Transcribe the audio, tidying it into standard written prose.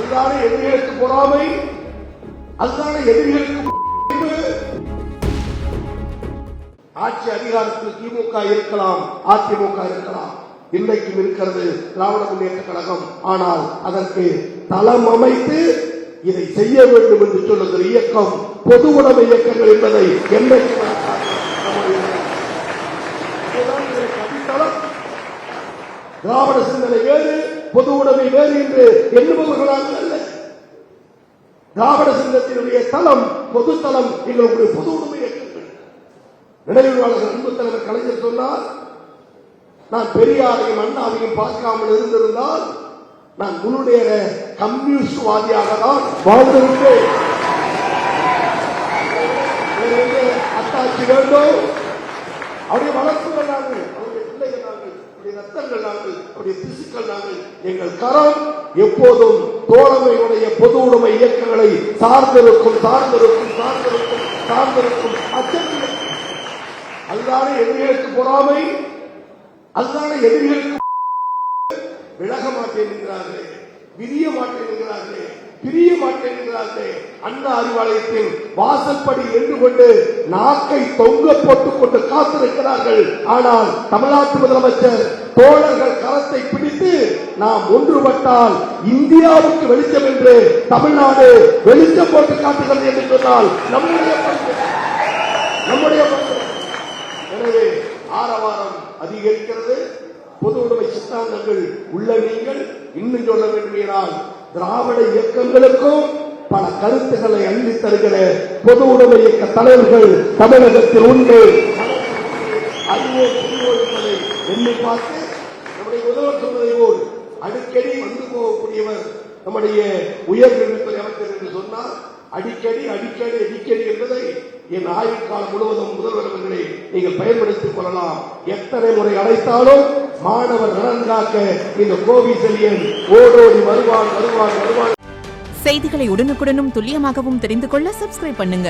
அதுதானே எதிரிகளுக்கு பொறாமை, அதுதானே எதிரிகளுக்கு. ஆட்சி அதிகாரத்தில் திமுக இருக்கலாம், அதிமுக இருக்கலாம், இன்றைக்கும் இருக்கிறது திராவிட முன்னேற்ற கழகம். ஆனால் அதற்கு தளம் அமைத்து இதை செய்ய வேண்டும் என்று சொல்லுகிற இயக்கம் பொது உடைமை இயக்கங்கள் என்பதை என்றைக்கும் திராவிட சிந்தனை வேறு, பொது உடைமை வேறு என்று எண்ணுபவர்களாக அல்ல. திராவிட சிந்தத்தினுடைய தளம் பொது தளம், எங்களுடைய பொது உடைமை இயக்கங்கள். நினைவாளர்கள் அன்பு தலைவர் கலைஞர் சொன்னார், நான் பெரியாரையும் அண்ணாவையும் பார்க்காமல் இருந்திருந்தால் நான் முன்னுடைய கம்யூனிஸ்ட் வாதியாக தான் வாழ்ந்திருப்பேன். அத்தாட்சி வேண்டும். அவருடைய வளர்ப்புகள் நாங்கள், அவருடைய பிள்ளைகள் நாங்கள், அவருடைய ரத்தங்கள் நாங்கள், அவருடைய திசுக்கள் நாங்கள். எங்கள் கரம் எப்போதும் தோழமையுடைய பொது உடைமை இயக்கங்களை சார்ந்திருக்கும் சார்ந்திருக்கும் சார்ந்திருக்கும் சார்ந்திருக்கும். அச்சத்தில் அதுதானே எதிரிகளுக்கு பொறாமை, அதுதானே எதிரிகளுக்கு. விலக மாட்டேன் என்கிறார்களே, விரிய மாட்டேன் என்கிறார்களே, பிரிய மாட்டேன் என்கிறார்களே. அண்ணா அறிவாலயத்தில் வாசற்படி நின்று கொண்டு நாக்கை தொங்க போட்டுக் கொண்டு காத்திருக்கிறார்கள். ஆனால் தமிழ்நாட்டு முதலமைச்சர் தோழர்கள் கரத்தை பிடித்து நாம் ஒன்றுபட்டால் இந்தியாவுக்கு வெளிச்சம் என்று தமிழ்நாடு வெளிச்சம் போட்டு காட்டுகிறது என்று சொன்னால் நம்முடைய எனவே ஆரவாரம் அதிகரிக்கிறது. பொது உடைமை சித்தாந்தங்கள் உள்ள நீங்கள் இன்னும் சொல்ல வேண்டுமென்றால் திராவிட இயக்கங்களுக்கும் பல கருத்துக்களை அள்ளி தருகிற பொது உடைமை இயக்க தலைவர்கள் தமிழகத்தில் உண்டு. அறிவோடு எண்ணி பார்த்து நம்முடைய முதல்வர் சொன்னதை போல் அடிக்கடி வந்து போகக்கூடியவர் நம்முடைய உயர்கல்வித்துறை அமைச்சர் என்று சொன்னார். அடிக்கடி அடிக்கடி அடிக்கடி என்பதை என் ஆயுள் காலம் முழுவதும் முதல்வர் அவர்களை நீங்கள் பயன்படுத்திக் கொள்ளலாம். எத்தனை முறை அழைத்தாலும் மாணவர் நலன் காக்க இந்த கோவி செல்லியன் ஓடோடி வருவான் வருவான் வருவான். செய்திகளை உடனுக்குடனும் துல்லியமாகவும் தெரிந்து கொள்ள சப்ஸ்கிரைப் பண்ணுங்க.